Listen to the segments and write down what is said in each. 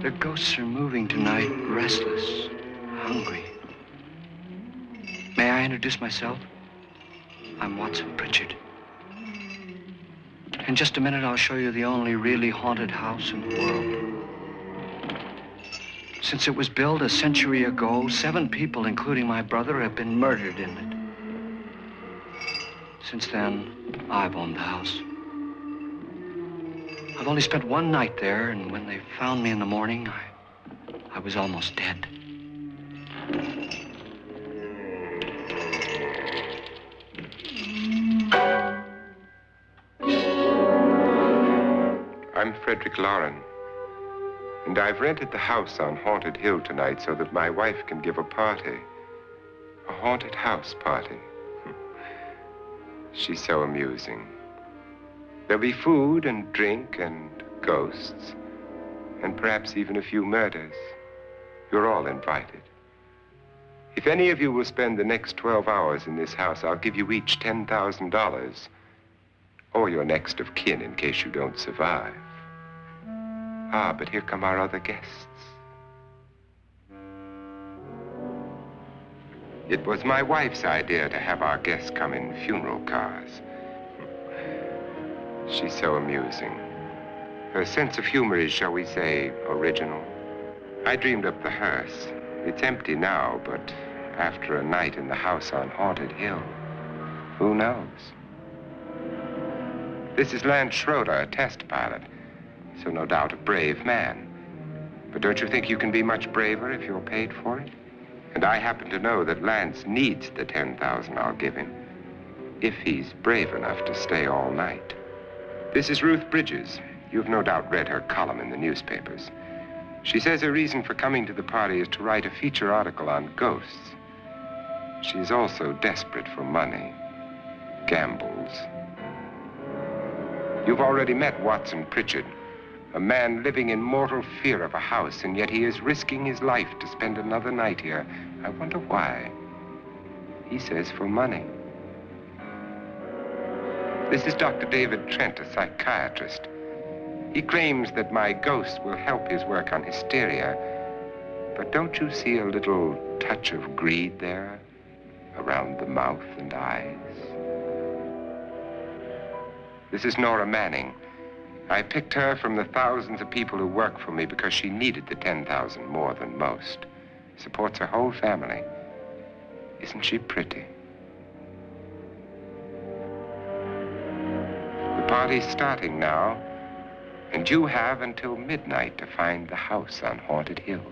Their ghosts are moving tonight, restless, hungry. May I introduce myself? I'm Watson Pritchard. In just a minute, I'll show you the only really haunted house in the world. Since it was built a century ago, 7 people, including my brother, have been murdered in it. Since then, I've owned the house. I've only spent one night there, and when they found me in the morning, I was almost dead. I'm Frederick Loren, and I've rented the house on Haunted Hill tonight so that my wife can give a party. A haunted house party. She's so amusing. There'll be food and drink and ghosts, and perhaps even a few murders. You're all invited. If any of you will spend the next 12 hours in this house, I'll give you each $10,000, or your next of kin in case you don't survive. Ah, but here come our other guests. It was my wife's idea to have our guests come in funeral cars. She's so amusing. Her sense of humor is, shall we say, original. I dreamed up the hearse. It's empty now, but after a night in the house on Haunted Hill, who knows? This is Lance Schroeder, a test pilot, so no doubt a brave man. But don't you think you can be much braver if you're paid for it? And I happen to know that Lance needs the $10,000 I'll give him, if he's brave enough to stay all night. This is Ruth Bridges. You've no doubt read her column in the newspapers. She says her reason for coming to the party is to write a feature article on ghosts. She's also desperate for money, gambles. You've already met Watson Pritchard, a man living in mortal fear of a house, and yet he is risking his life to spend another night here. I wonder why. He says for money. This is Dr. David Trent, a psychiatrist. He claims that my ghost will help his work on hysteria. But don't you see a little touch of greed there around the mouth and eyes? This is Nora Manning. I picked her from the thousands of people who work for me because she needed the $10,000 more than most. Supports her whole family. Isn't she pretty? The party's starting now, and you have until midnight to find the house on Haunted Hill.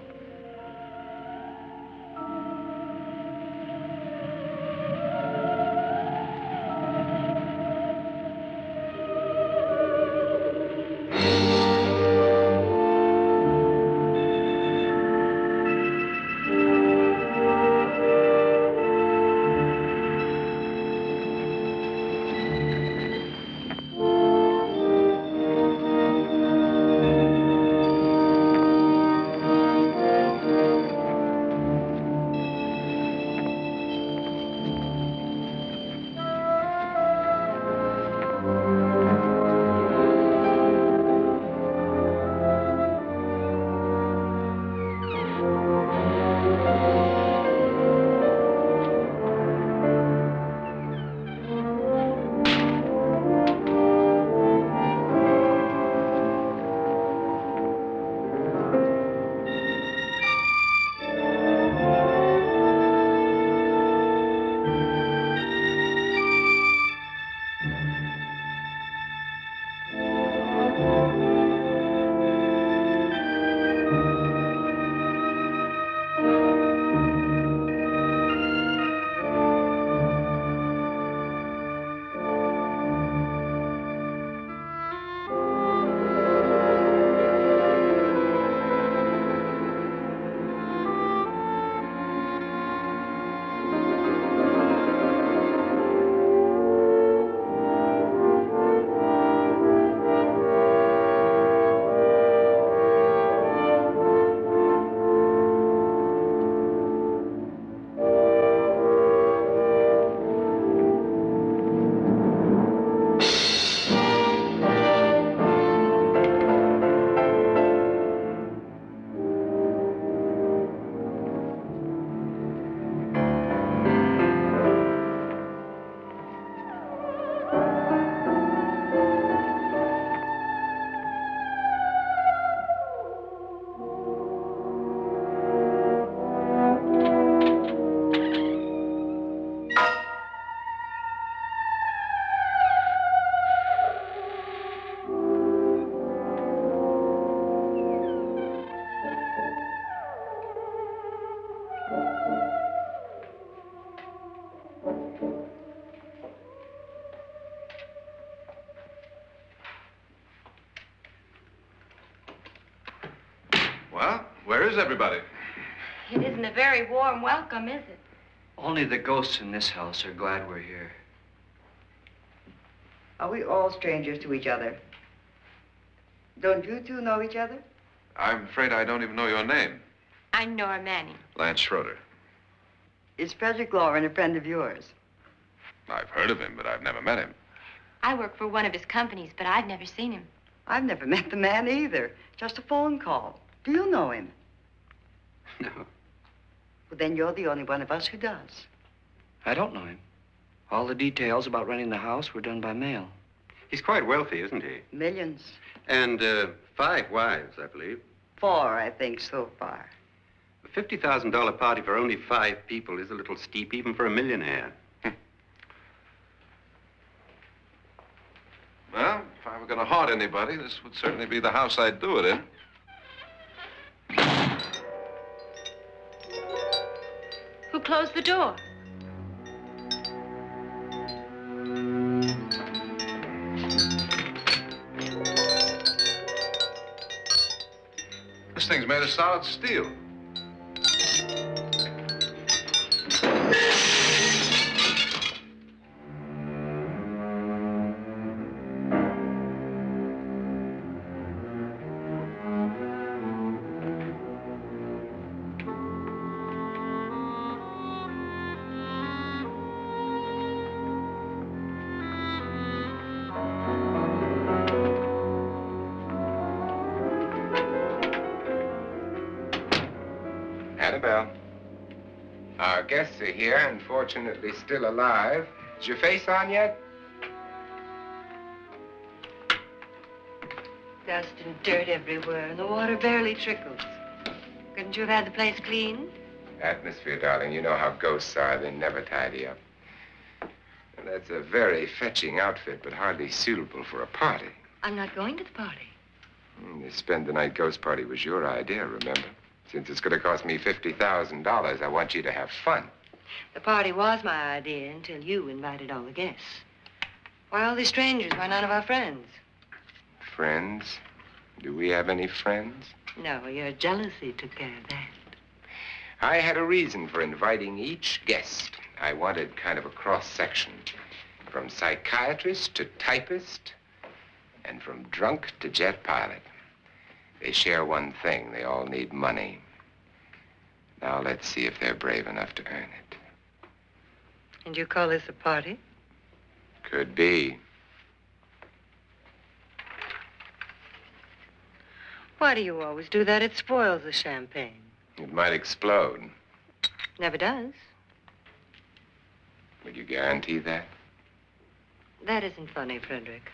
Well, where is everybody? It isn't a very warm welcome, is it? Only the ghosts in this house are glad we're here. Are we all strangers to each other? Don't you two know each other? I'm afraid I don't even know your name. I'm Nora Manning. Lance Schroeder. Is Frederick Loren a friend of yours? I've heard of him, but I've never met him. I work for one of his companies, but I've never seen him. I've never met the man either. Just a phone call. Do you know him? No, Well, then you're the only one of us who does. I don't know him. All the details about renting the house were done by mail. He's quite wealthy, isn't he? Millions. And 5 wives, I believe. 4, I think, so far. A $50,000 party for only 5 people is a little steep, even for a millionaire. Well, if I were going to haunt anybody, this would certainly be the house I'd do it in. Who closed the door? This thing's made of solid steel. Annabelle, our guests are here, unfortunately still alive. Is your face on yet? Dust and dirt everywhere, and the water barely trickles. Couldn't you have had the place cleaned? Atmosphere, darling. You know how ghosts are. They never tidy up. And that's a very fetching outfit, but hardly suitable for a party. I'm not going to the party. The spend-the-night ghost party was your idea, remember? Since it's going to cost me $50,000, I want you to have fun. The party was my idea until you invited all the guests. Why all these strangers? Why none of our friends? Friends? Do we have any friends? No, your jealousy took care of that. I had a reason for inviting each guest. I wanted kind of a cross-section. From psychiatrist to typist, and from drunk to jet pilot. They share one thing. They all need money. Now let's see if they're brave enough to earn it. And you call this a party? Could be. Why do you always do that? It spoils the champagne. It might explode. Never does. Would you guarantee that? That isn't funny, Frederick.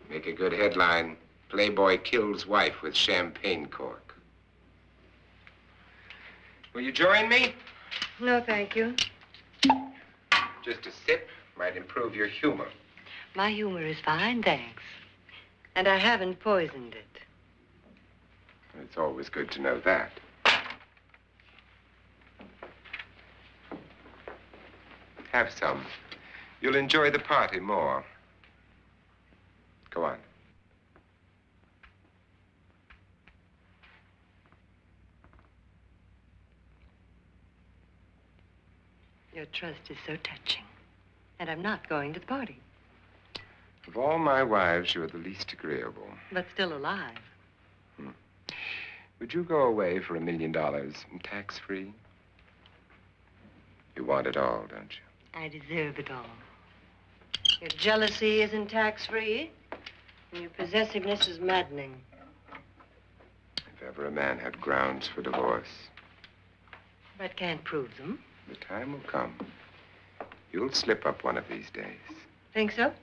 Make a good headline. Playboy kills wife with champagne cork. Will you join me? No, thank you. Just a sip might improve your humor. My humor is fine, thanks. And I haven't poisoned it. It's always good to know that. Have some. You'll enjoy the party more. Go on. Your trust is so touching. And I'm not going to the party. Of all my wives, you're the least agreeable. But still alive. Would you go away for $1 million and tax-free? You want it all, don't you? I deserve it all. Your jealousy isn't tax-free. And your possessiveness is maddening. If ever a man had grounds for divorce. But can't prove them. The time will come. You'll slip up one of these days. Think so?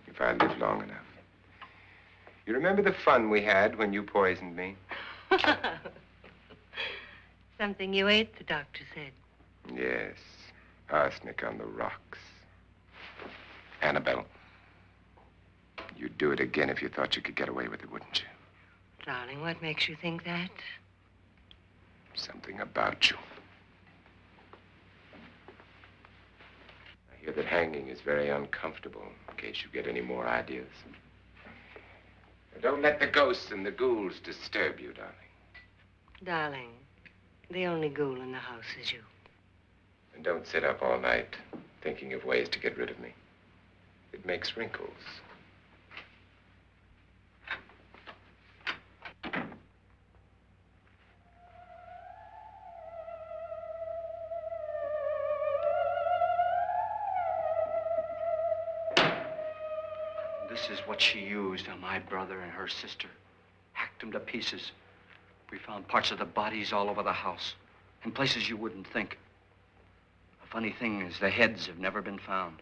If I live long enough. You remember the fun we had when you poisoned me? Something you ate, the doctor said. Yes. Arsenic on the rocks. Annabelle, you'd do it again if you thought you could get away with it, wouldn't you? Darling, what makes you think that? Something about you. I hear that hanging is very uncomfortable, in case you get any more ideas. Don't let the ghosts and the ghouls disturb you, darling. Darling, the only ghoul in the house is you. And don't sit up all night thinking of ways to get rid of me. It makes wrinkles. This is what she used on my brother and her sister. Hacked them to pieces. We found parts of the bodies all over the house, in places you wouldn't think. The funny thing is the heads have never been found.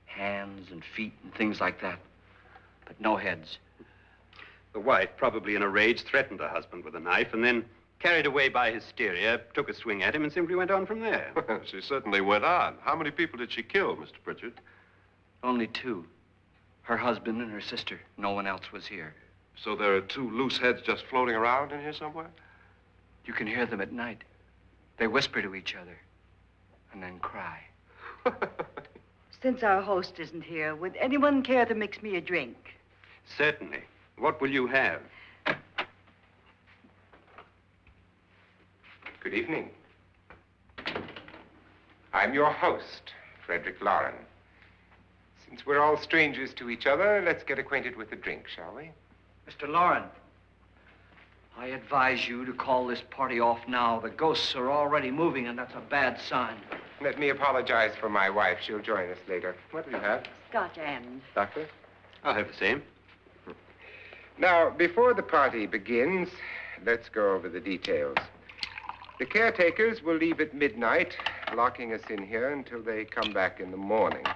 Hands and feet and things like that. But no heads. The wife, probably in a rage, threatened her husband with a knife and then, carried away by hysteria, took a swing at him and simply went on from there. She certainly went on. How many people did she kill, Mr. Pritchard? Only two. Her husband and her sister. No one else was here. So there are two loose heads just floating around in here somewhere? You can hear them at night. They whisper to each other and then cry. Since our host isn't here, would anyone care to mix me a drink? Certainly. What will you have? Good evening. I'm your host, Frederick Loren. Since we're all strangers to each other, let's get acquainted with a drink, shall we? Mr. Loren, I advise you to call this party off now. The ghosts are already moving, and that's a bad sign. Let me apologize for my wife. She'll join us later. What do you have? Scotch and. Doctor? I'll have the same. Now, before the party begins, let's go over the details. The caretakers will leave at midnight, locking us in here until they come back in the morning.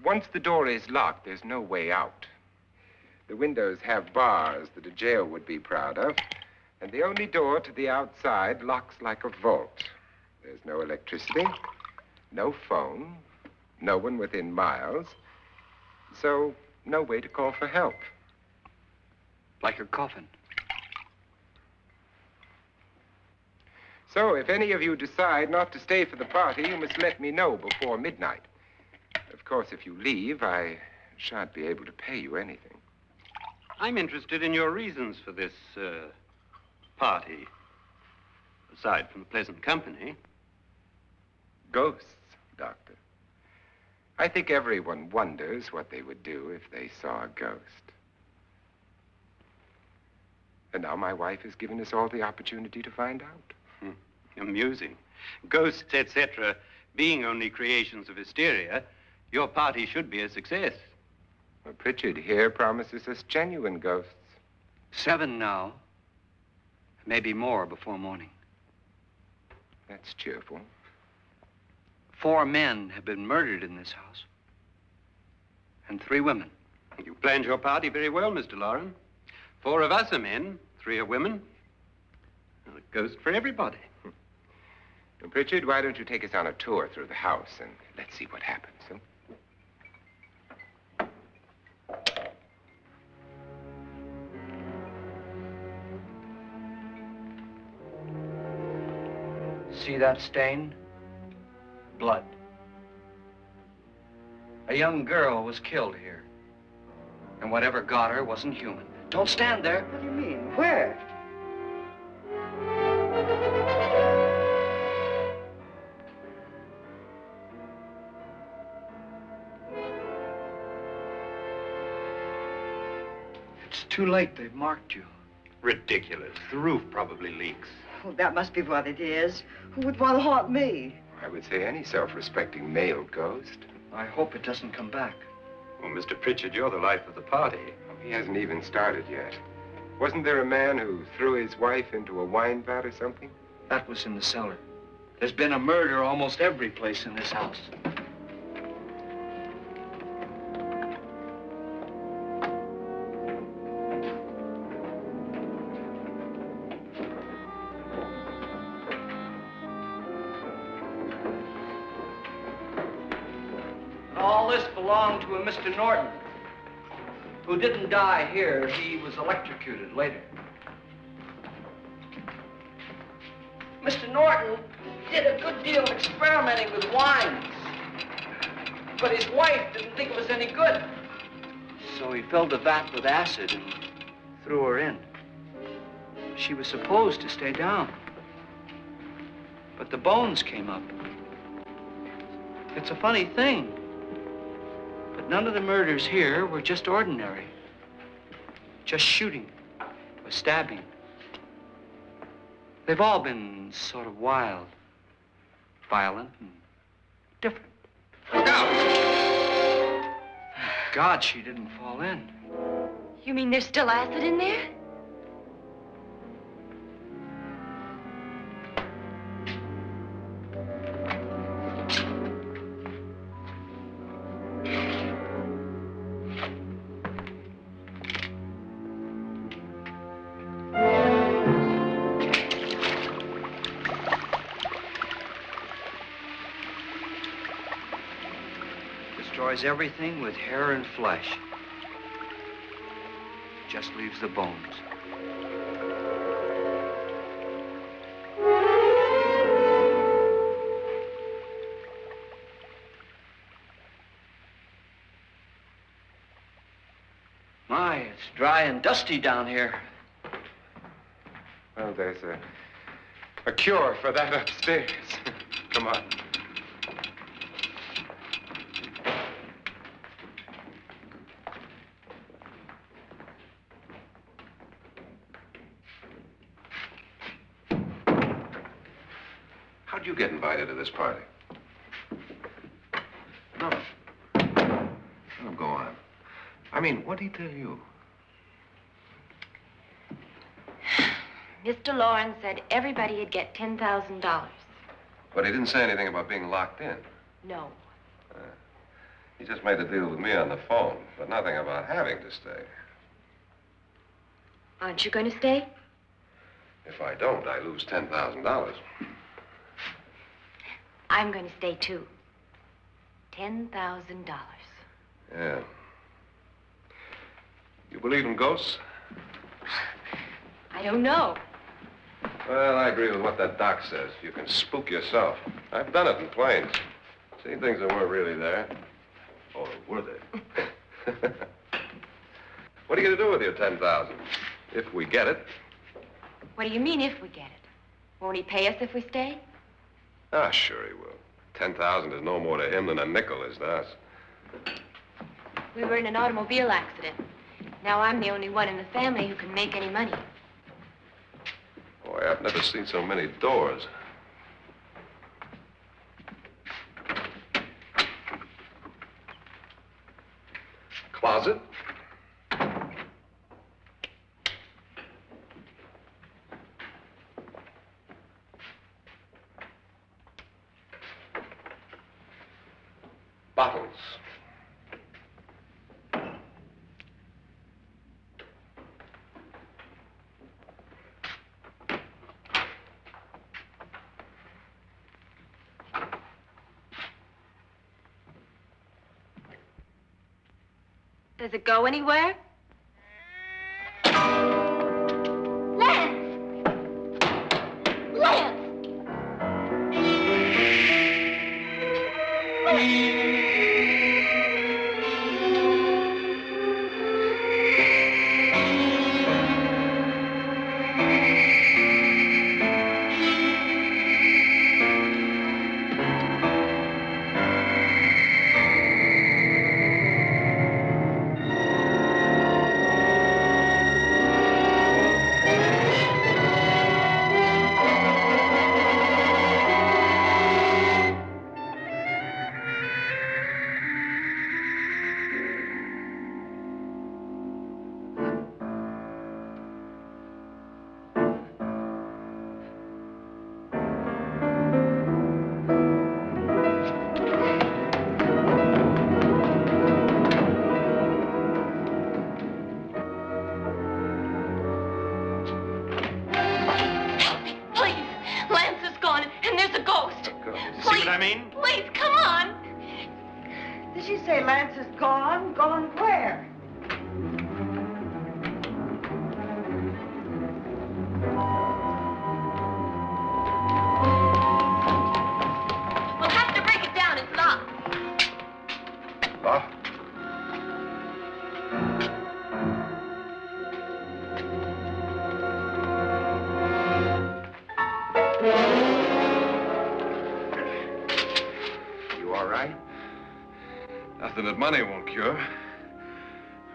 Once the door is locked, there's no way out. The windows have bars that a jail would be proud of, and the only door to the outside locks like a vault. There's no electricity, no phone, no one within miles, so no way to call for help. Like a coffin. So if any of you decide not to stay for the party, you must let me know before midnight. Of course, if you leave, I shan't be able to pay you anything. I'm interested in your reasons for this, party. Aside from the pleasant company. Ghosts, Doctor. I think everyone wonders what they would do if they saw a ghost. And now my wife has given us all the opportunity to find out. Amusing. Ghosts, etc., being only creations of hysteria, your party should be a success. Well, Pritchard here promises us genuine ghosts. 7 now. Maybe more before morning. That's cheerful. 4 men have been murdered in this house. And 3 women. You planned your party very well, Mr. Loren. 4 of us are men, 3 are women. Well, a ghost for everybody. Well, Pritchard, why don't you take us on a tour through the house and let's see what happens, huh? See that stain? Blood. A young girl was killed here. And whatever got her wasn't human. Don't stand there. What do you mean? Where? It's too late. They've marked you. Ridiculous. The roof probably leaks. Oh, that must be what it is. Who would want to haunt me? I would say any self-respecting male ghost. I hope it doesn't come back. Well, Mr. Pritchard, you're the life of the party. Oh, he hasn't even started yet. Wasn't there a man who threw his wife into a wine vat or something? That was in the cellar. There's been a murder almost every place in this house. All this belonged to a Mr. Norton, who didn't die here. He was electrocuted later. Mr. Norton did a good deal of experimenting with wines, but his wife didn't think it was any good. So he filled the vat with acid and threw her in. She was supposed to stay down. But the bones came up. It's a funny thing. But none of the murders here were just ordinary. Just shooting or stabbing. They've all been sort of wild, violent, and different. Look out! Thank God she didn't fall in. You mean there's still acid in there? Destroys everything with hair and flesh. Just leaves the bones. My, it's dry and dusty down here. Well, there's a cure for that upstairs. Come on. How'd you get invited to this party? No. Oh, go on. I mean, what'd he tell you? Mr. Loren said everybody'd get $10,000. But he didn't say anything about being locked in. No. He just made a deal with me on the phone, but nothing about having to stay. Aren't you going to stay? If I don't, I lose $10,000. I'm going to stay, too. $10,000. Yeah. You believe in ghosts? I don't know. Well, I agree with what that doc says. You can spook yourself. I've done it in planes. Seen things that weren't really there. Or were they? What are you going to do with your $10,000? If we get it. What do you mean, if we get it? Won't he pay us if we stay? Ah, sure he will. 10,000 is no more to him than a nickel is to us. We were in an automobile accident. Now I'm the only one in the family who can make any money. Boy, I've never seen so many doors. Closet. Bottles. Does it go anywhere? Lance! Lance! Please, come on. Did she say Lance is gone? Gone where? We'll have to break it down. It's locked. Locked? You all right? Nothing that money won't cure.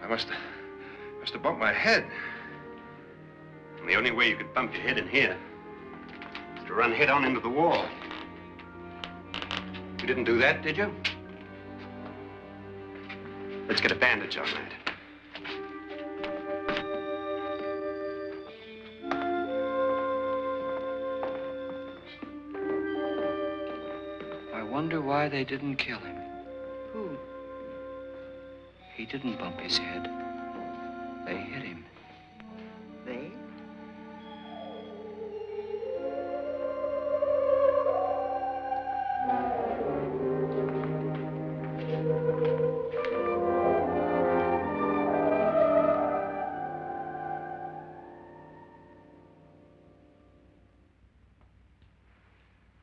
I must have bumped my head. And the only way you could bump your head in here is to run head on into the wall. You didn't do that, did you? Let's get a bandage on that. I wonder why they didn't kill him. Who? He didn't bump his head. They hit him. They?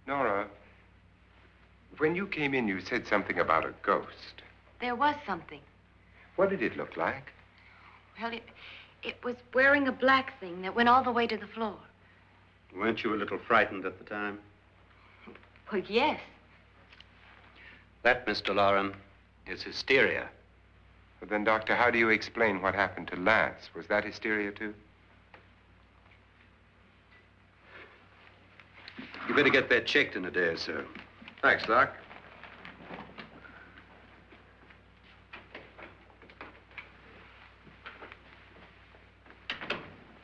Nora, when you came in, you said something about a ghost. There was something. What did it look like? Well, it was wearing a black thing that went all the way to the floor. Weren't you a little frightened at the time? Well, yes. That, Mr. Loren, is hysteria. Well, then, Doctor, how do you explain what happened to Lance? Was that hysteria, too? You better get that checked in a day or so. Thanks, Doc.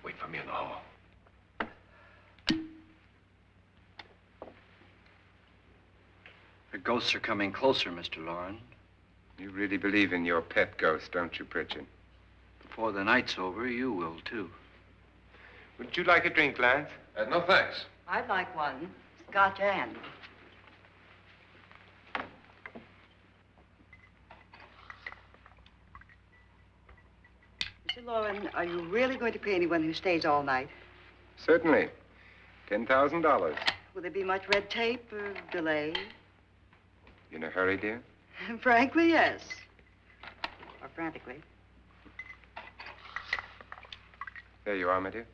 Wait for me in the hall. The ghosts are coming closer, Mr. Loren. You really believe in your pet ghost, don't you, Pritchard? Before the night's over, you will, too. Would you like a drink, Lance? No, thanks. I'd like one. Scotch and. Mr. Loren, are you really going to pay anyone who stays all night? Certainly. $10,000. Will there be much red tape or delay? You in a hurry, dear? Frankly, yes. Or frantically. There you are, my dear.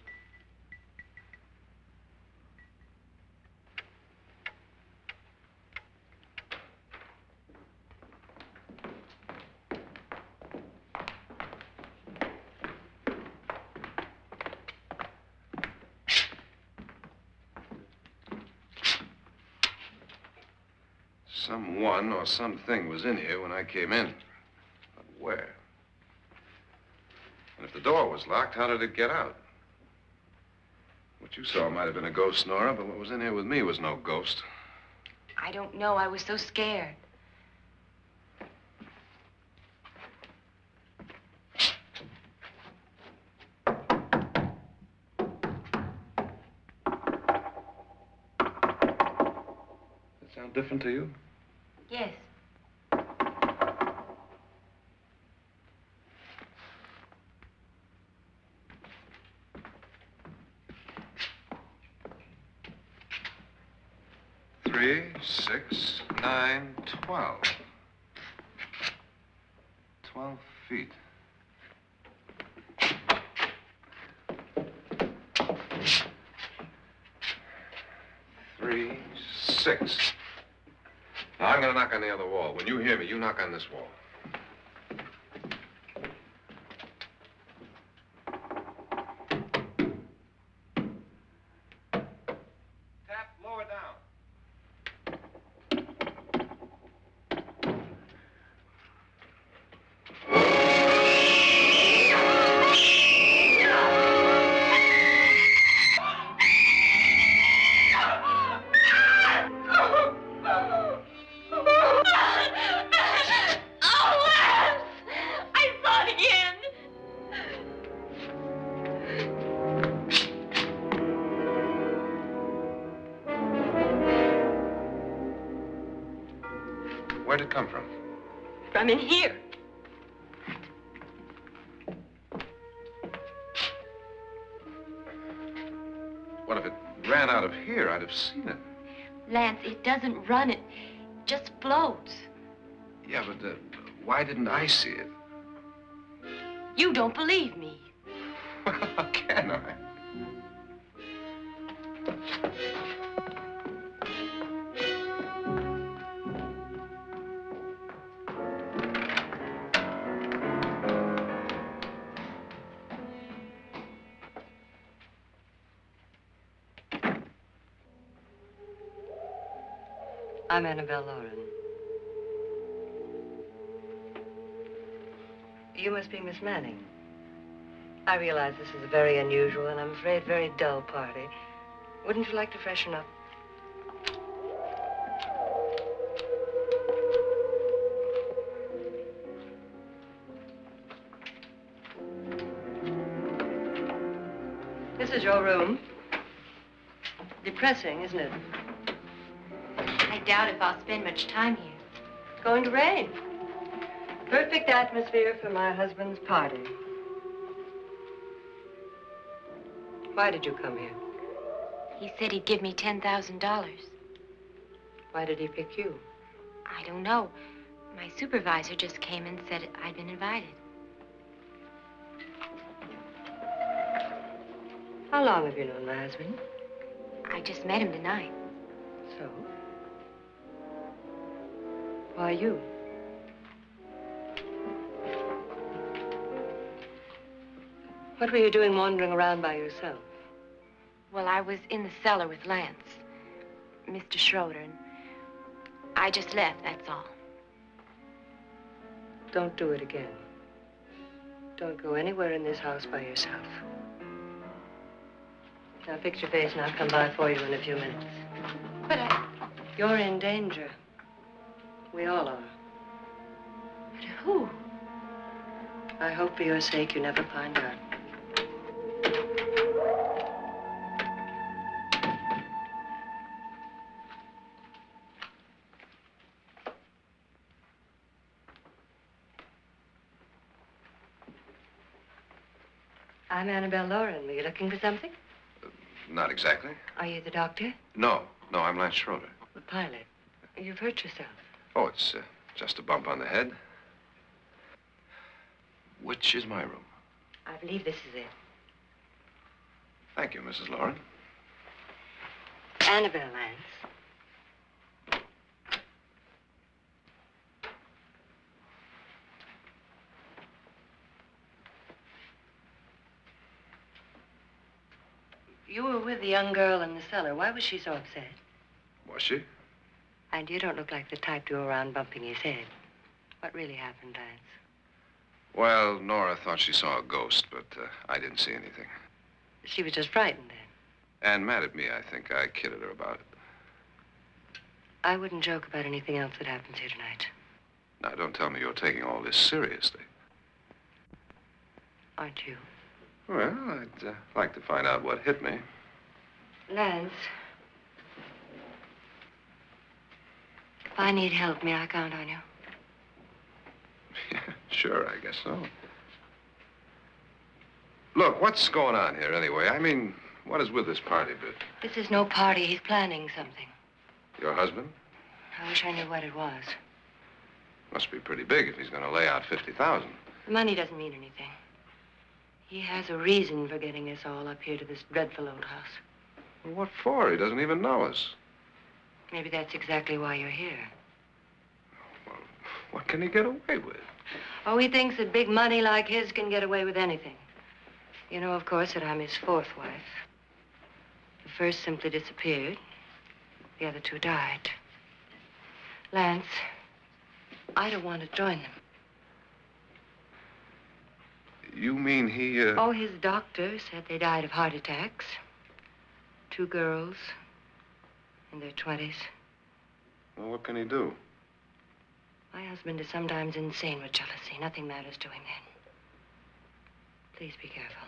Someone or something was in here when I came in. But where? And if the door was locked, how did it get out? What you saw might have been a ghost, Nora, but what was in here with me was no ghost. I don't know. I was so scared. Does that sound different to you? Yes. Three, 6, 9, 12. 12 feet. Three, 6. Now, I'm going to knock on the other wall. When you hear me, you knock on this wall. Tap lower down. Where'd it come from? From in here. What if it ran out of here? I'd have seen it. Lance, it doesn't run. It just floats. Yeah, but why didn't I see it? You don't believe me. Well, how can I? I'm Annabelle Loren. You must be Miss Manning. I realize this is a very unusual and I'm afraid very dull party. Wouldn't you like to freshen up? This is your room. Depressing, isn't it? I doubt if I'll spend much time here. It's going to rain. Perfect atmosphere for my husband's party. Why did you come here? He said he'd give me $10,000. Why did he pick you? I don't know. My supervisor just came and said I'd been invited. How long have you known my husband? I just met him tonight. So? Why you? What were you doing wandering around by yourself? Well, I was in the cellar with Lance, Mr. Schroeder, and I just left, that's all. Don't do it again. Don't go anywhere in this house by yourself. Now fix your face and I'll come by for you in a few minutes. But You're in danger. We all are. But who? I hope for your sake you never find out. I'm Annabelle Loren. Were you looking for something? Not exactly. Are you the doctor? No, I'm Lance Schroeder. The pilot. You've hurt yourself. Oh, it's just a bump on the head. Which is my room? I believe this is it. Thank you, Mrs. Loren. Annabelle, Lance. You were with the young girl in the cellar. Why was she so upset? Was she? And you don't look like the type to go around bumping his head. What really happened, Lance? Well, Nora thought she saw a ghost, but I didn't see anything. She was just frightened then. And mad at me, I think. I kidded her about it. I wouldn't joke about anything else that happens here tonight. Now, don't tell me you're taking all this seriously. Aren't you? Well, I'd like to find out what hit me. Lance. If I need help, may I count on you? Yeah, sure, I guess so. Look, what's going on here anyway? I mean, what is with this party bit? This is no party. He's planning something. Your husband? I wish I knew what it was. Must be pretty big if he's going to lay out 50,000. The money doesn't mean anything. He has a reason for getting us all up here to this dreadful old house. Well, what for? He doesn't even know us. Maybe that's exactly why you're here. Well, what can he get away with? Oh, he thinks that big money like his can get away with anything. You know, of course, that I'm his fourth wife. The first simply disappeared. The other two died. Lance, I don't want to join them. You mean he, Oh, his doctor said they died of heart attacks. 2 girls in their 20s. Well, what can he do? My husband is sometimes insane with jealousy. Nothing matters to him then. Please be careful.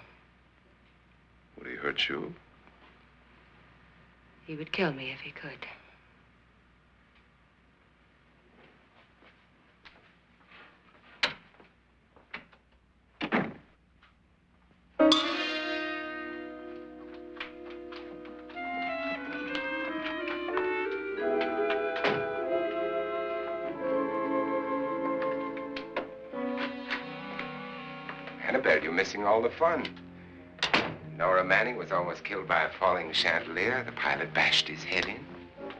Would he hurt you? He would kill me if he could. Annabelle, you're missing all the fun. Nora Manning was almost killed by a falling chandelier. The pilot bashed his head in.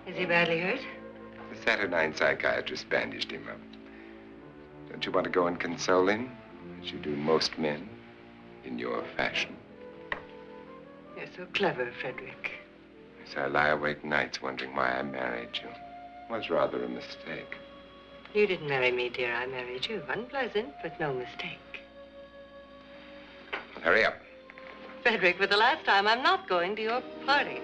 Is he badly hurt? The Saturnine psychiatrist bandaged him up. Don't you want to go and console him, as you do most men, in your fashion? You're so clever, Frederick. Yes, I lie awake nights wondering why I married you. was rather a mistake. You didn't marry me, dear. I married you. Unpleasant, but no mistake. Hurry up. Frederick, for the last time, I'm not going to your party.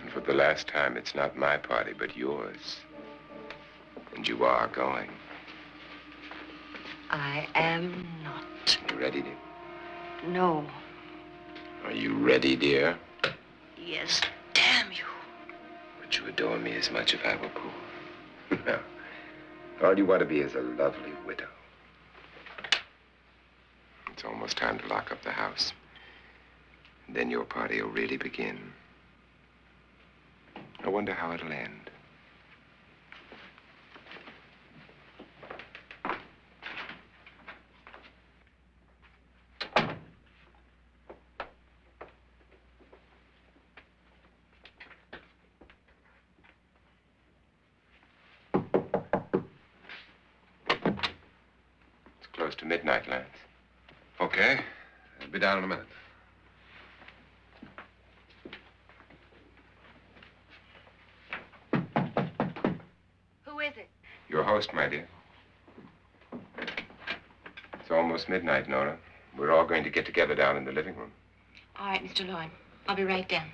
And for the last time, it's not my party, but yours. And you are going. I am not. You ready, dear? No. Are you ready, dear? Yes, damn you. Would you adore me as much if I were poor? No. All you want to be is a lovely widow. It's almost time to lock up the house. And then your party will really begin. I wonder how it'll end. It's close to midnight, Lance. Okay. I'll be down in a minute. Who is it? Your host, my dear. It's almost midnight, Nora. We're all going to get together down in the living room. All right, Mr. Loren. I'll be right down.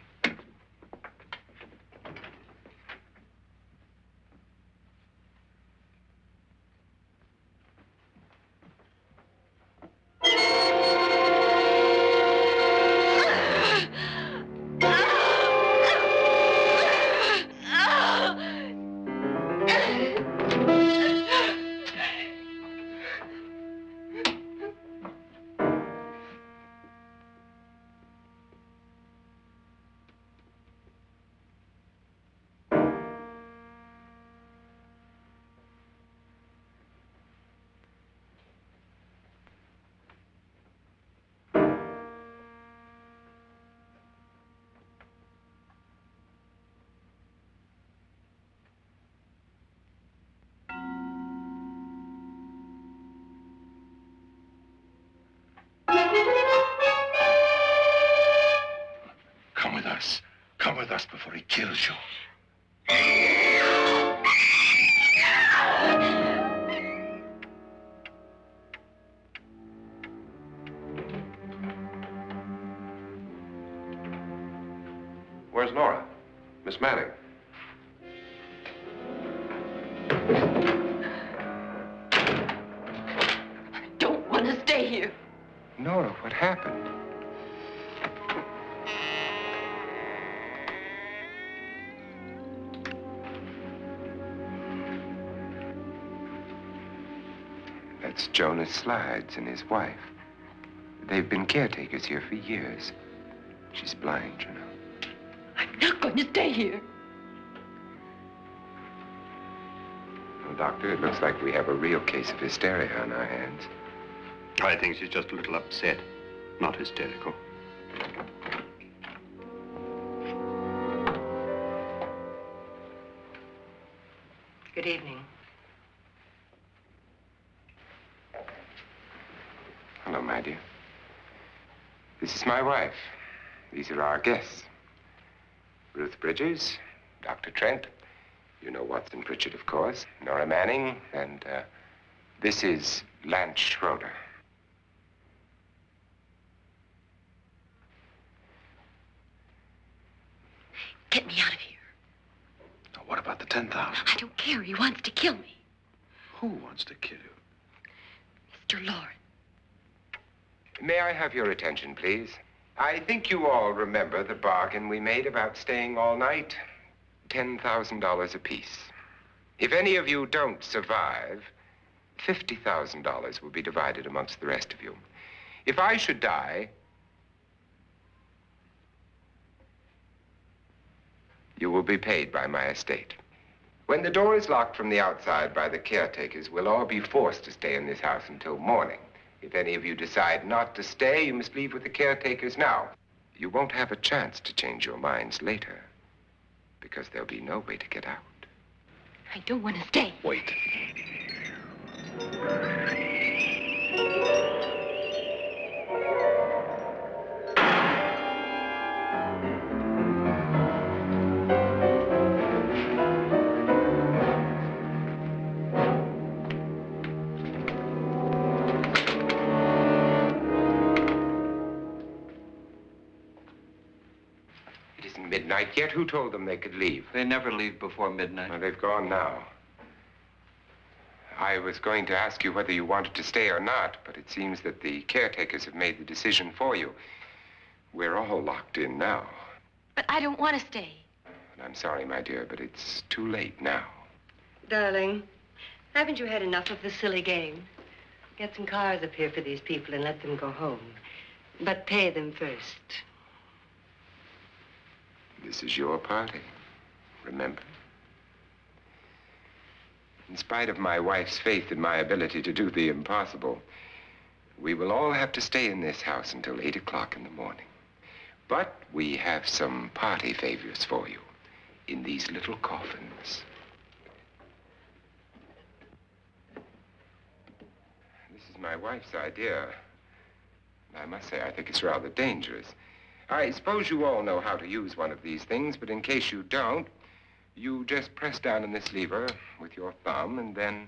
Come with us before he kills you. Where's Nora? Miss Manning. I don't want to stay here. Nora, what happened? That's Jonas Slides and his wife. They've been caretakers here for years. She's blind, you know. I'm not going to stay here. Well, Doctor, it looks like we have a real case of hysteria on our hands. I think she's just a little upset, not hysterical. Good evening. Hello, my dear. This is my wife. These are our guests. Ruth Bridges, Dr. Trent. You know Watson Pritchard, of course. Nora Manning, and this is Lance Schroeder. Get me out of here. Now, what about the 10,000? I don't care. He wants to kill me. Who wants to kill you? Mr. Loren. May I have your attention, please? I think you all remember the bargain we made about staying all night. $10,000 apiece. If any of you don't survive, $50,000 will be divided amongst the rest of you. If I should die, you will be paid by my estate. When the door is locked from the outside by the caretakers, we'll all be forced to stay in this house until morning. If any of you decide not to stay, you must leave with the caretakers now. You won't have a chance to change your minds later, because there'll be no way to get out. I don't want to stay. Wait. isn't midnight yet. Who told them they could leave? They never leave before midnight. Well, they've gone now. I was going to ask you whether you wanted to stay or not, but it seems that the caretakers have made the decision for you. We're all locked in now. But I don't want to stay. And I'm sorry, my dear, but it's too late now. Darling, haven't you had enough of the silly game? Get some cars up here for these people and let them go home. But pay them first. This is your party, remember? In spite of my wife's faith in my ability to do the impossible, we will all have to stay in this house until 8 o'clock in the morning. But we have some party favors for you in these little coffins. This is my wife's idea. I must say, I think it's rather dangerous. I suppose you all know how to use one of these things, but in case you don't, you just press down on this lever with your thumb and then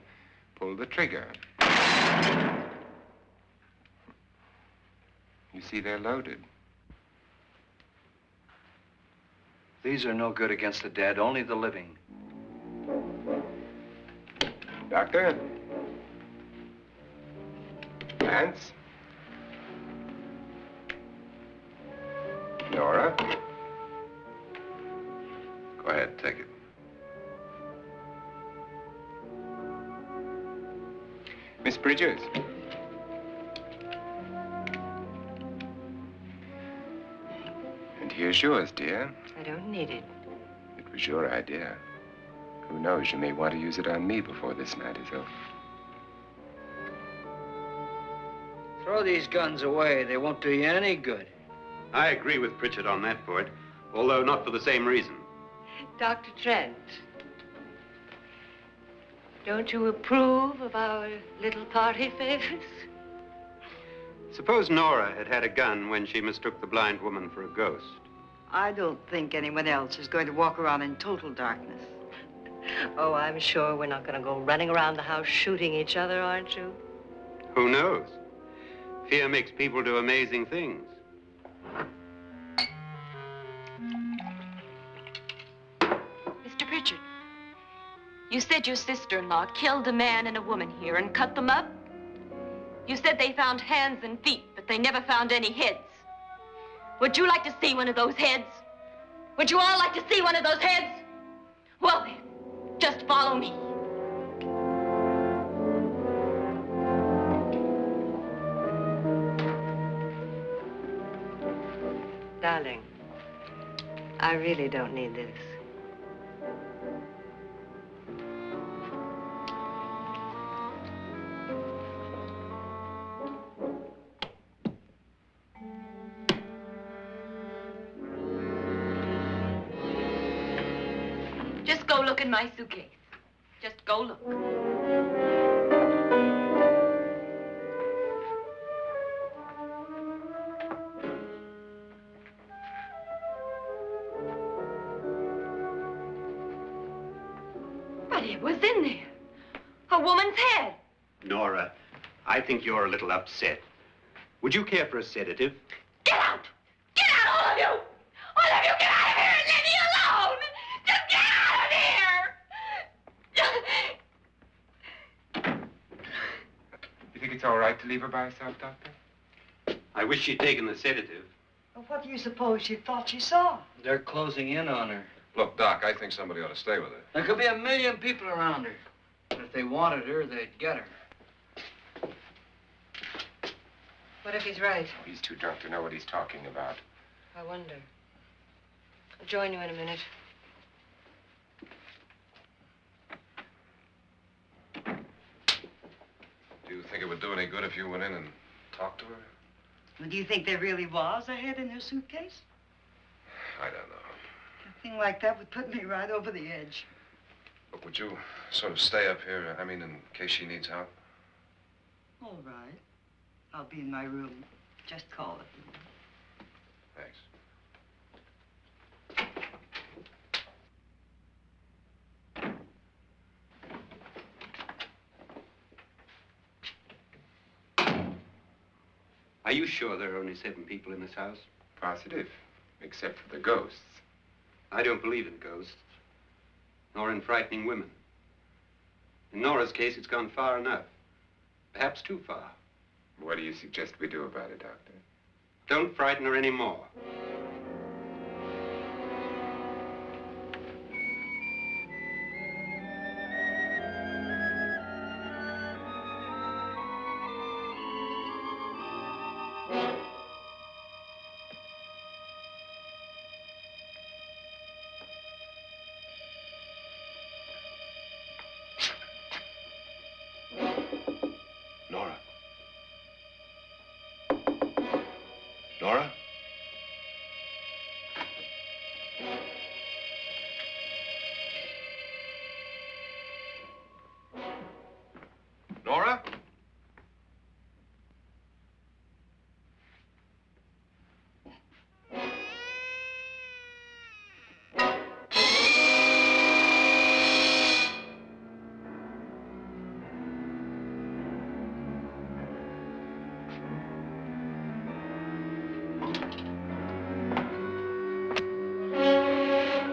pull the trigger. You see, they're loaded. These are no good against the dead, only the living. Doctor? Lance? Nora? Go ahead, take it. Miss Bridges? And here's yours, dear. I don't need it. It was your idea. Who knows, you may want to use it on me before this night is over. Throw these guns away. They won't do you any good. I agree with Pritchard on that point, although not for the same reason. Dr. Trent, don't you approve of our little party favors? Suppose Nora had had a gun when she mistook the blind woman for a ghost. I don't think anyone else is going to walk around in total darkness. Oh, I'm sure we're not going to go running around the house shooting each other, aren't you? Who knows? Fear makes people do amazing things. Mr. Pritchard, you said your sister-in-law killed a man and a woman here and cut them up? You said they found hands and feet, but they never found any heads. Would you like to see one of those heads? Would you all like to see one of those heads? Well then, just follow me. Darling, I really don't need this. Just go look in my suitcase. Just go look. But it was in there. A woman's head. Nora, I think you're a little upset. Would you care for a sedative? Get out! Get out, all of you! All of you, get out of here and leave me alone! Just get out of here! You think it's all right to leave her by herself, Doctor? I wish she'd taken the sedative. Well, what do you suppose she thought she saw? They're closing in on her. Look, Doc, I think somebody ought to stay with her. There could be 1 million people around her. But if they wanted her, they'd get her. What if he's right? He's too drunk to know what he's talking about. I wonder. I'll join you in a minute. Do you think it would do any good if you went in and talked to her? Well, do you think there really was a head in her suitcase? I don't know. A thing like that would put me right over the edge. But would you sort of stay up here, I mean, in case she needs help? All right. I'll be in my room. Just call it. Thanks. Are you sure there are only 7 people in this house? Positive, except for the ghosts. I don't believe in ghosts, nor in frightening women. In Nora's case, it's gone far enough. Perhaps too far. What do you suggest we do about it, Doctor? Don't frighten her anymore. Nora? Nora? Nora?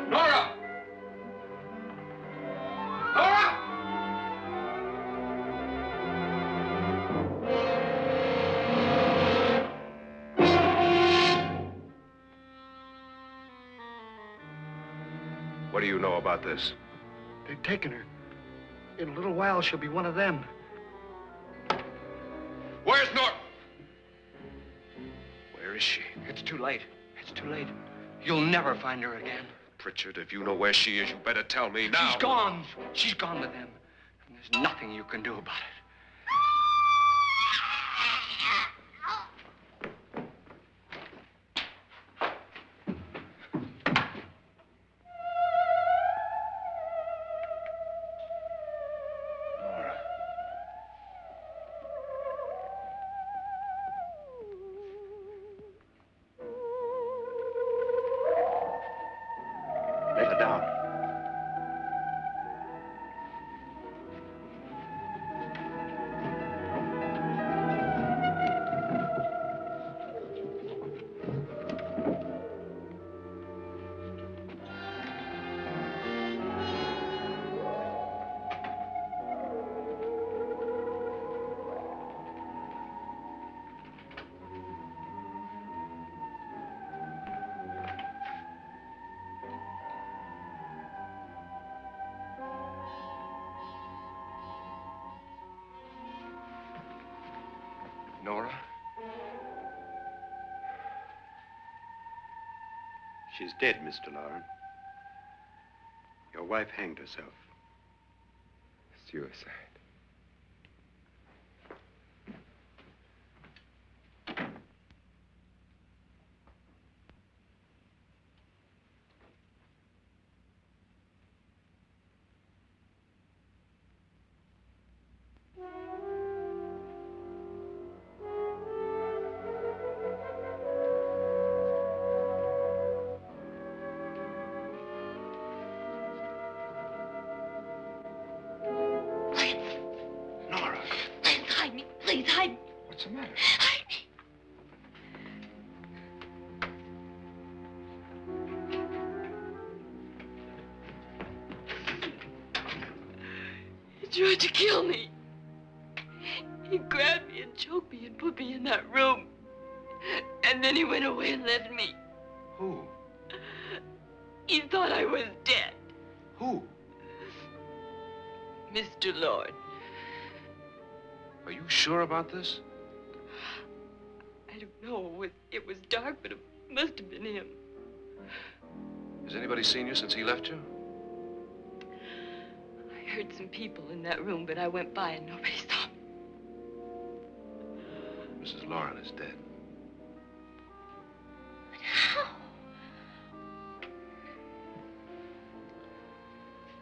Nora! Nora! What do you know about this? They've taken her. In a little while, she'll be one of them. Where's Nora? Where is she? It's too late. It's too late. You'll never find her again. Pritchard, if you know where she is, you better tell me now. She's gone. She's gone with them. And there's nothing you can do about it. Nora. Let her down. Nora? She's dead, Mr. Loren. Your wife hanged herself. Suicide. Nora, Please hide me. Please hide me. what's the matter? Hide me. He tried to kill me. He grabbed me and choked me and put me in that room. And then he went away and left me. Who? He thought I was dead. Who? Mr. Lord. Are you sure about this? I don't know. It was dark, but it must have been him. Has anybody seen you since he left you? I heard some people in that room, but I went by and nobody saw me. Mrs. Loren is dead. But how?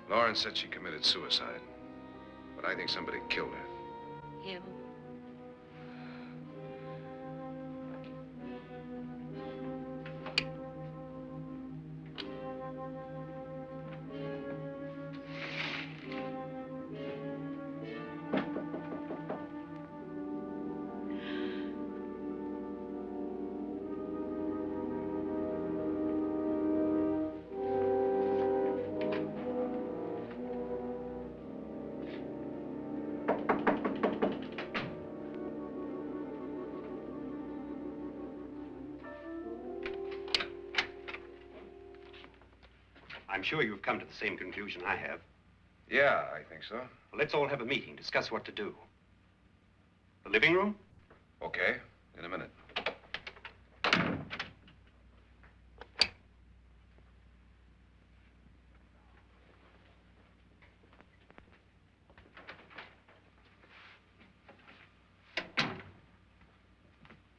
Loren said she committed suicide, but I think somebody killed her. Him? I'm sure you've come to the same conclusion I have. Yeah, I think so. Well, let's all have a meeting, discuss what to do. The living room? Okay, in a minute.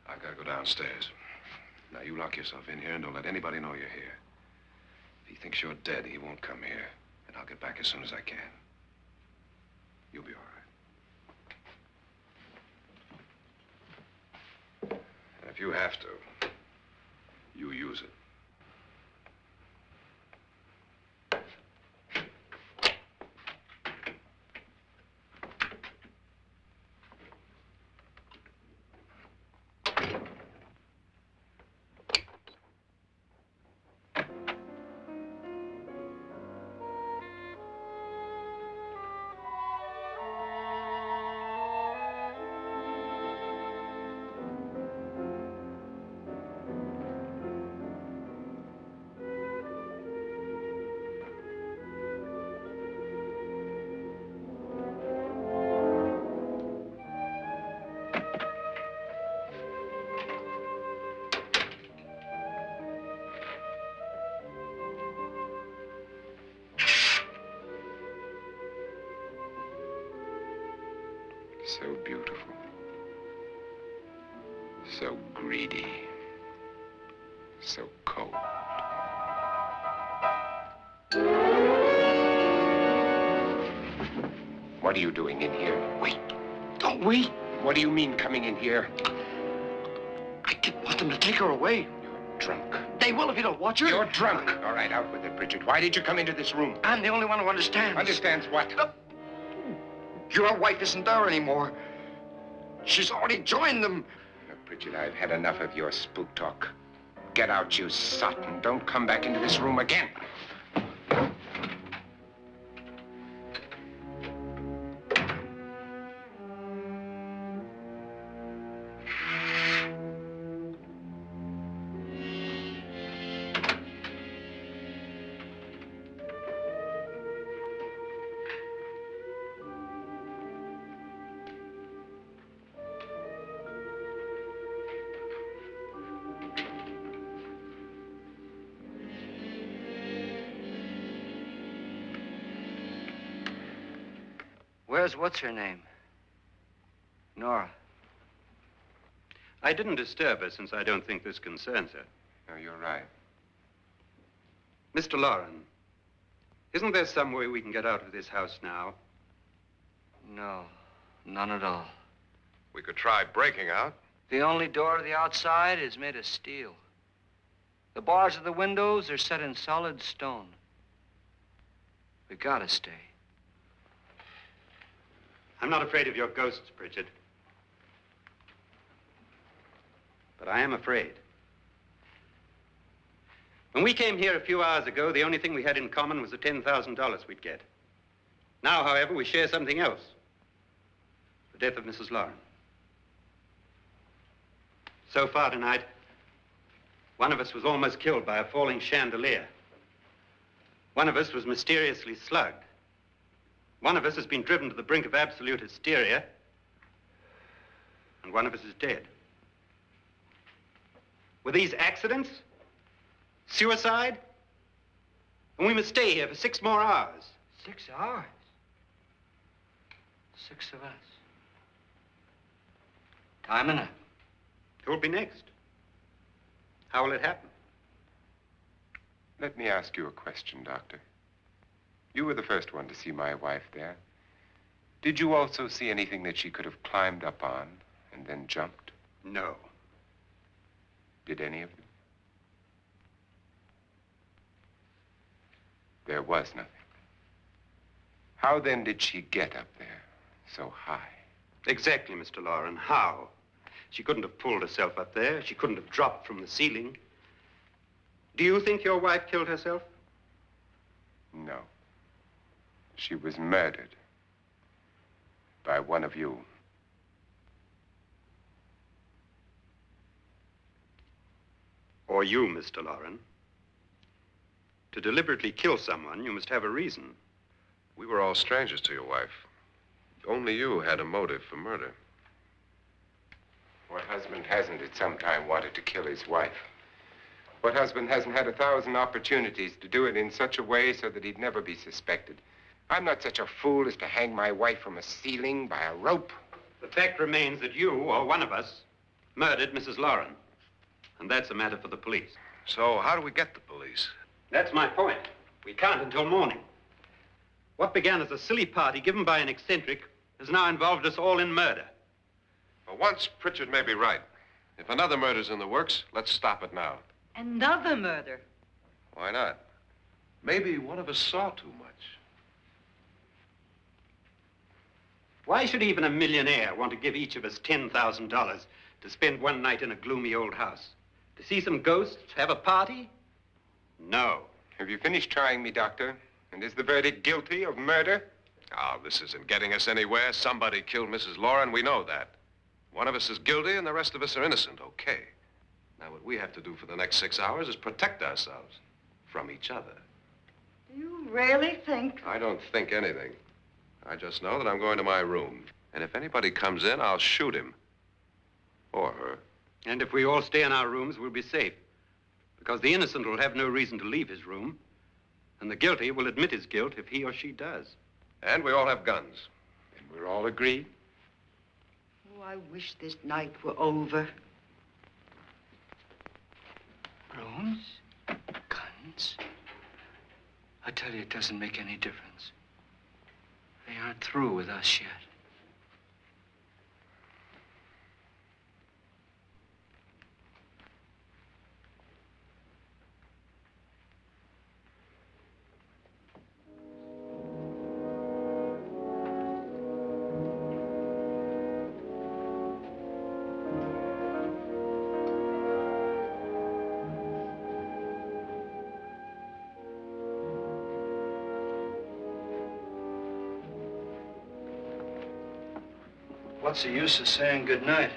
I've got to go downstairs. Now, you lock yourself in here and don't let anybody know you're here. If he thinks you're dead, he won't come here. And I'll get back as soon as I can. You'll be all right. And if you have to, you use it. So beautiful. So greedy. So cold. What are you doing in here? Wait. Don't wait. What do you mean coming in here? I didn't want them to take her away. You're drunk. They will if you don't watch her. You're drunk. All right, out with it, Bridget. Why did you come into this room? I'm the only one who understands. Understands what? Your wife isn't there anymore. She's already joined them. Look, Bridget, I've had enough of your spook talk. Get out, you sot, and don't come back into this room again. Where's what's-her-name? Nora. I didn't disturb her since I don't think this concerns her. No, you're right. Mr. Loren, isn't there some way we can get out of this house now? No, none at all. We could try breaking out. The only door to the outside is made of steel. The bars of the windows are set in solid stone. We gotta stay. I'm not afraid of your ghosts, Bridget. But I am afraid. When we came here a few hours ago, the only thing we had in common was the $10,000 we'd get. Now, however, we share something else. The death of Mrs. Loren. So far tonight, one of us was almost killed by a falling chandelier. One of us was mysteriously slugged. One of us has been driven to the brink of absolute hysteria, and one of us is dead. Were these accidents? Suicide? And we must stay here for 6 more hours. 6 hours? 6 of us. Time enough. Who'll be next? How will it happen? Let me ask you a question, Doctor. You were the first one to see my wife there. Did you also see anything that she could have climbed up on and then jumped? No. Did any of you? There was nothing. How then did she get up there so high? Exactly, Mr. Loren. How? She couldn't have pulled herself up there. She couldn't have dropped from the ceiling. Do you think your wife killed herself? No. She was murdered by one of you. Or you, Mr. Loren. To deliberately kill someone, you must have a reason. We were all strangers to your wife. Only you had a motive for murder. What husband hasn't at some time wanted to kill his wife? What husband hasn't had 1,000 opportunities to do it in such a way so that he'd never be suspected? I'm not such a fool as to hang my wife from a ceiling by a rope. The fact remains that you, or one of us, murdered Mrs. Loren. And that's a matter for the police. So how do we get the police? That's my point. We can't until morning. What began as a silly party given by an eccentric has now involved us all in murder. For once, Pritchard may be right. If another murder's in the works, let's stop it now. Another murder? Why not? Maybe one of us saw too much. Why should even a millionaire want to give each of us $10,000 to spend one night in a gloomy old house? To see some ghosts, have a party? No. Have you finished trying me, Doctor? And is the verdict guilty of murder? Oh, this isn't getting us anywhere. Somebody killed Mrs. Loren. We know that. One of us is guilty and the rest of us are innocent, okay. Now, what we have to do for the next 6 hours is protect ourselves from each other. Do you really think? I don't think anything. I just know that I'm going to my room. And if anybody comes in, I'll shoot him. Or her. And if we all stay in our rooms, we'll be safe. Because the innocent will have no reason to leave his room. And the guilty will admit his guilt if he or she does. And we all have guns. And we're all agreed? Oh, I wish this night were over. Rooms? Guns? I tell you, it doesn't make any difference. They aren't through with us yet. What's the use of saying goodnight?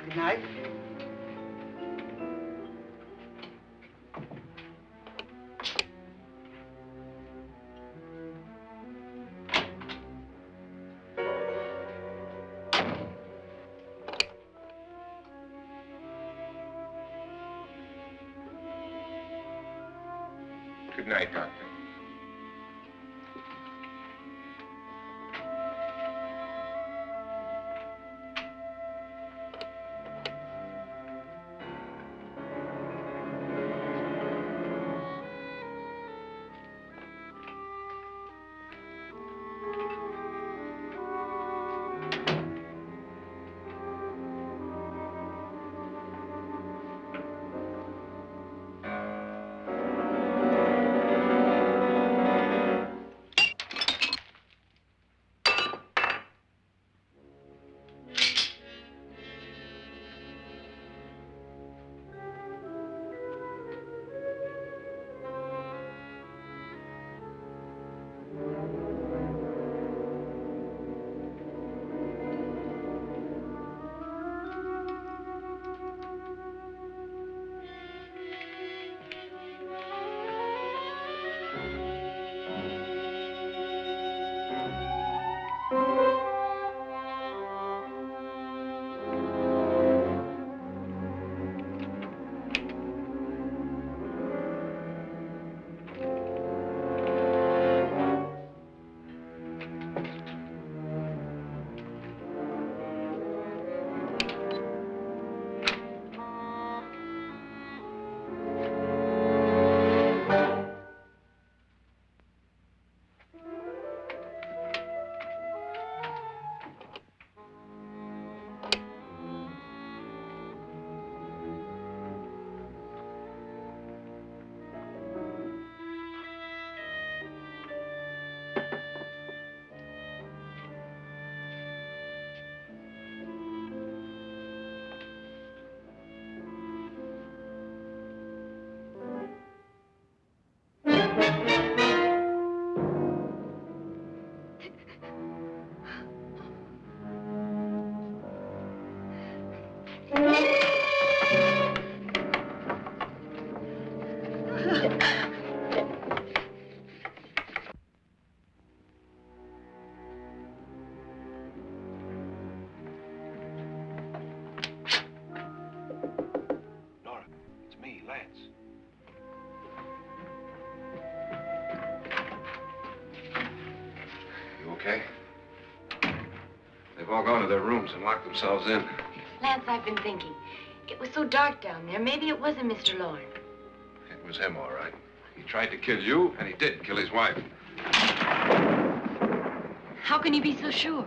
Good night. Good night, Doctor. okay? They've all gone to their rooms and locked themselves in. Lance, I've been thinking. It was so dark down there. Maybe it wasn't Mr. Loren. It was him, all right. He tried to kill you, and he did kill his wife. How can you be so sure?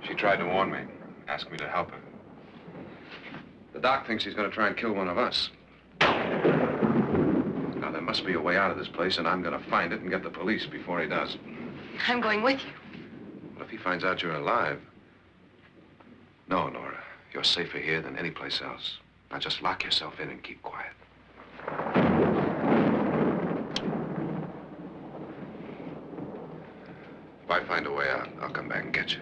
She tried to warn me, asked me to help her. The doc thinks he's going to try and kill one of us. Now, there must be a way out of this place, and I'm going to find it and get the police before he does. I'm going with you. Well, if he finds out you're alive... No, Nora. You're safer here than any place else. Now, just lock yourself in and keep quiet. If I find a way out, I'll come back and get you.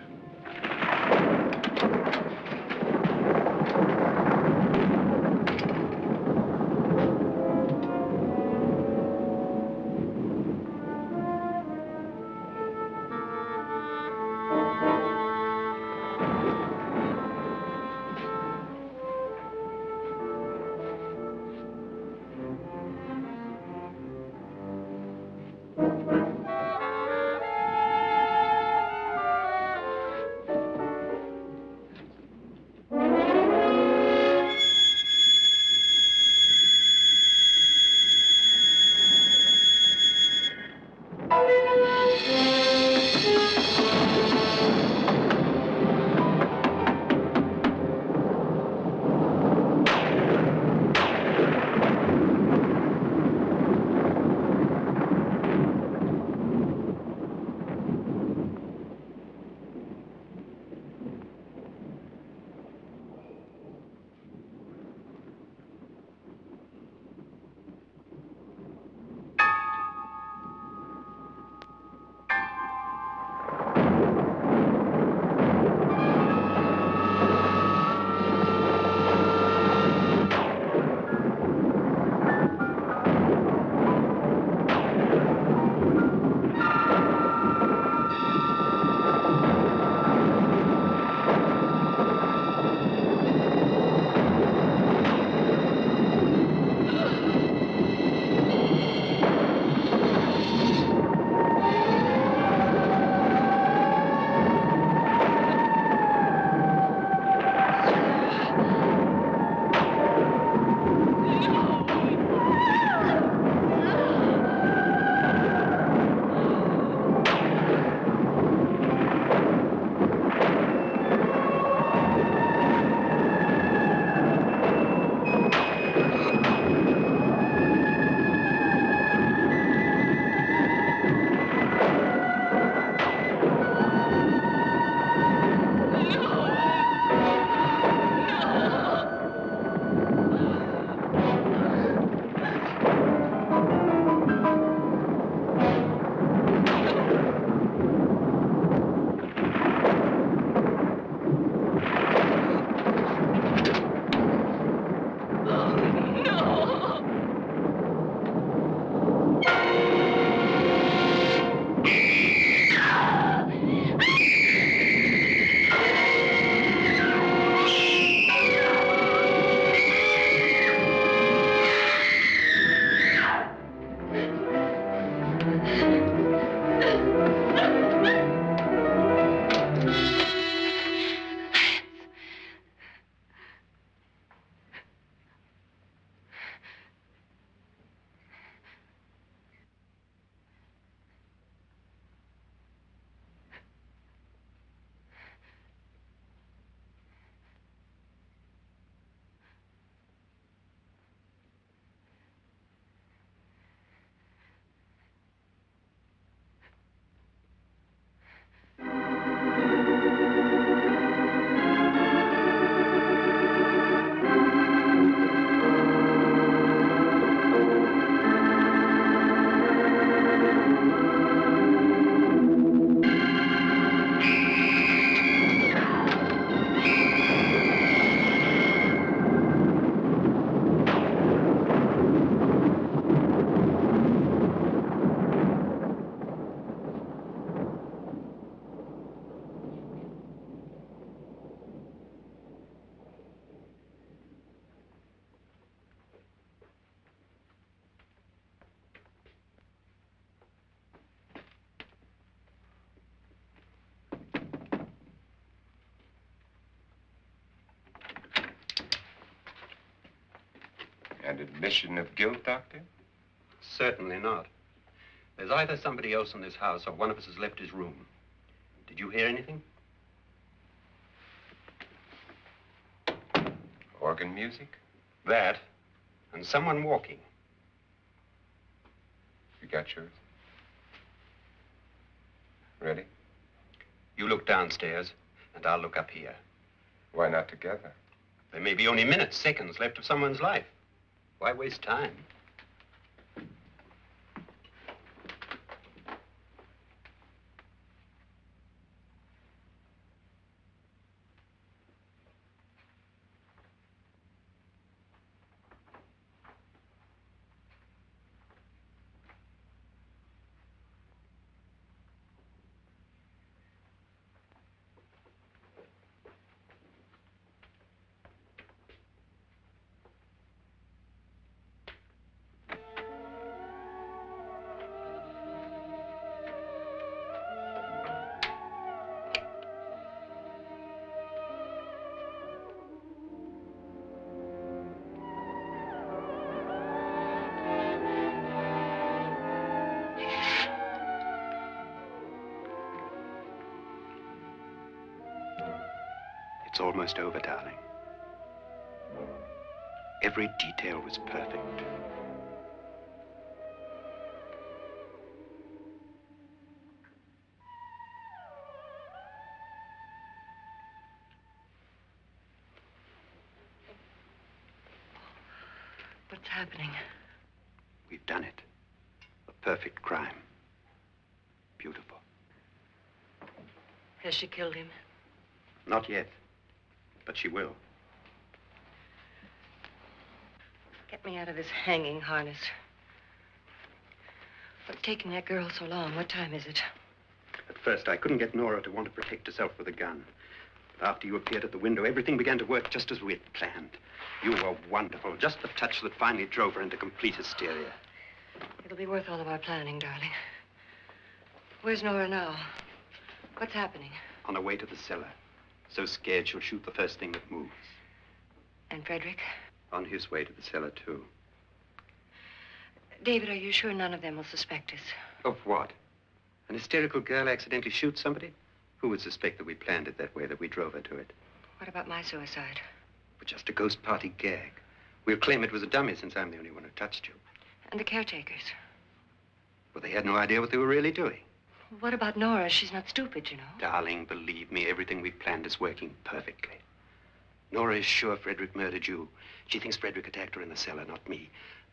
admission of guilt, Doctor? Certainly not. There's either somebody else in this house or one of us has left his room. Did you hear anything? Organ music? That, and someone walking. You got yours? Ready? You look downstairs, and I'll look up here. Why not together? There may be only minutes, seconds left of someone's life. Why waste time? It's almost over, darling. Every detail was perfect. What's happening? We've done it. A perfect crime. Beautiful. Has she killed him? Not yet, but she will. Get me out of this hanging harness. What's taking that girl so long? What time is it? At first, I couldn't get Nora to want to protect herself with a gun. But after you appeared at the window, everything began to work just as we had planned. You were wonderful. Just the touch that finally drove her into complete hysteria. It'll be worth all of our planning, darling. Where's Nora now? What's happening? On her way to the cellar. So scared she'll shoot the first thing that moves. And Frederick? On his way to the cellar, too. David, are you sure none of them will suspect us? Of what? An hysterical girl accidentally shoots somebody? Who would suspect that we planned it that way, that we drove her to it? What about my suicide? But just a ghost party gag. We'll claim it was a dummy since I'm the only one who touched you. And the caretakers? Well, they had no idea what they were really doing. What about Nora? She's not stupid, you know. Darling, believe me, everything we planned is working perfectly. Nora is sure Frederick murdered you. She thinks Frederick attacked her in the cellar, not me.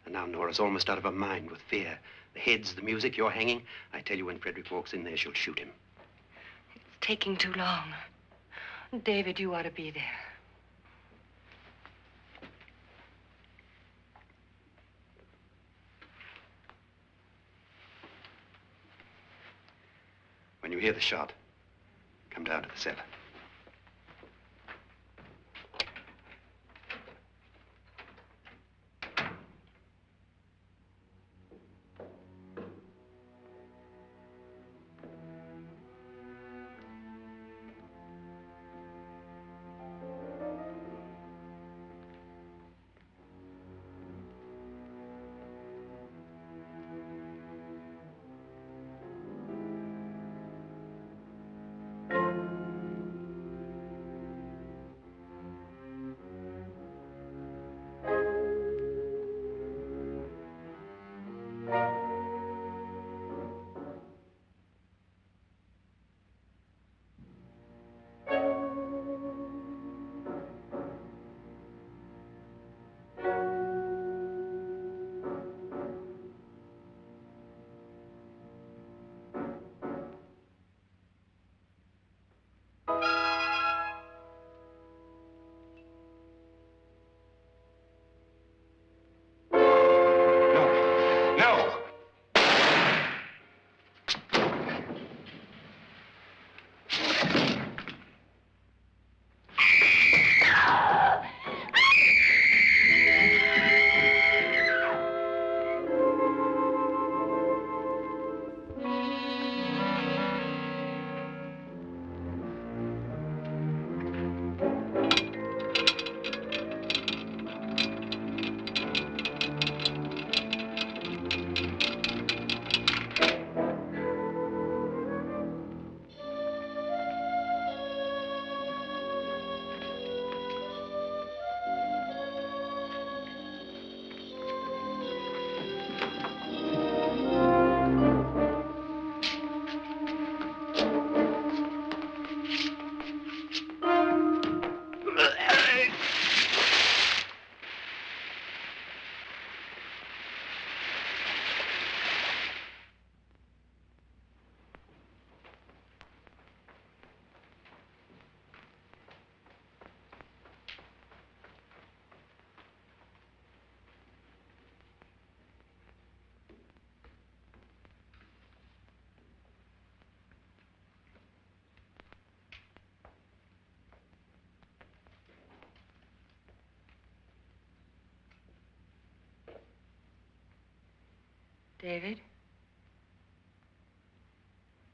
And now Nora's almost out of her mind with fear. The heads, the music, you're hanging. I tell you, when Frederick walks in there, she'll shoot him. It's taking too long. David, you ought to be there. When you hear the shot, come down to the cellar. David?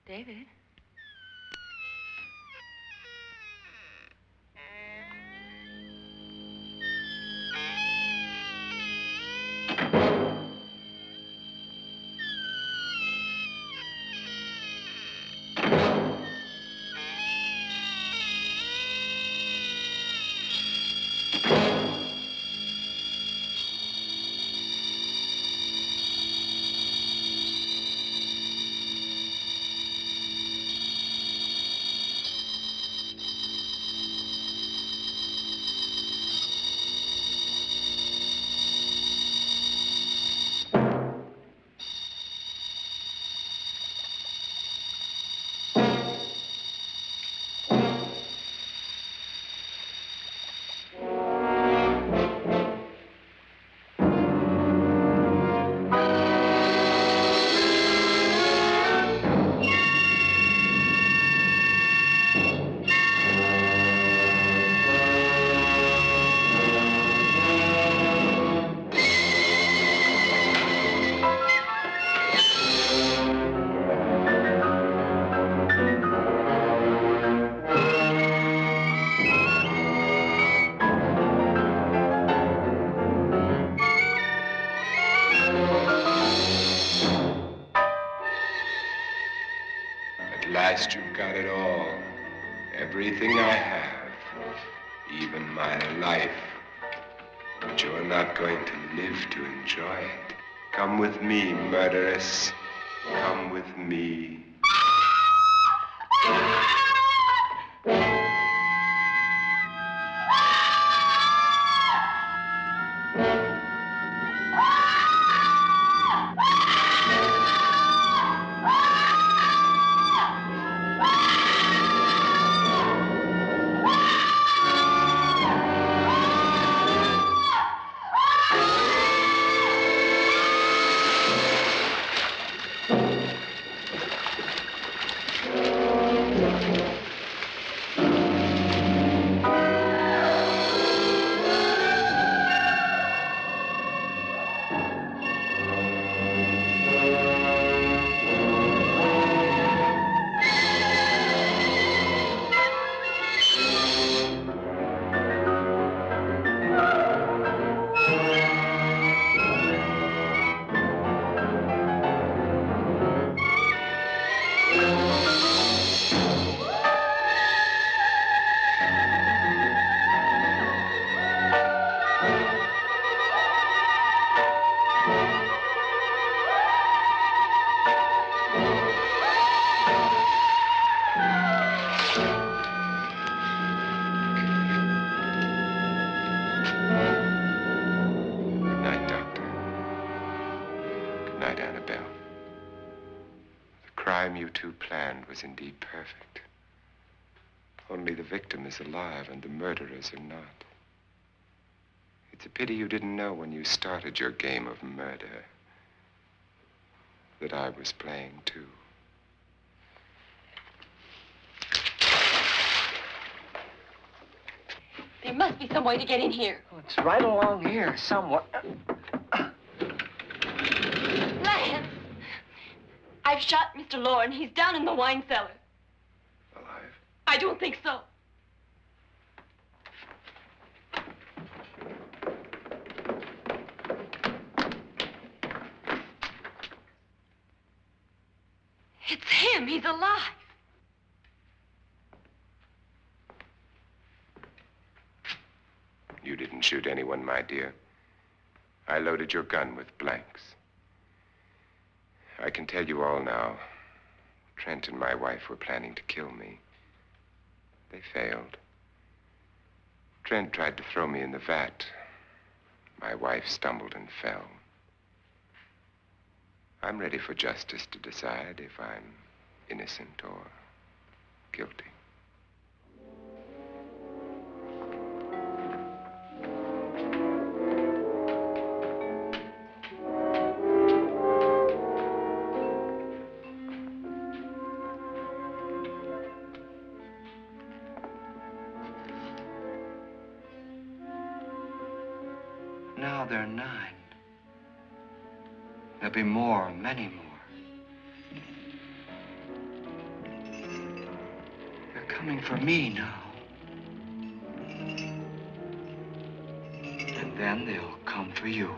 David? At last you've got it all. Everything I have. Even my life. But you're not going to live to enjoy it. Come with me, murderess. Come with me. Annabelle. The crime you two planned was indeed perfect. Only the victim is alive and the murderers are not. It's a pity you didn't know when you started your game of murder that I was playing too. There must be some way to get in here. Oh, it's right along here somewhere. Lance! I've shot Mr. Loren. He's down in the wine cellar. Alive? I don't think so. It's him. He's alive. You didn't shoot anyone, my dear. I loaded your gun with blanks. I can tell you all now. Trent and my wife were planning to kill me. They failed. Trent tried to throw me in the vat. My wife stumbled and fell. I'm ready for justice to decide if I'm innocent or guilty. Now they're 9. There'll be more, many more. They're coming for me now. And then they'll come for you.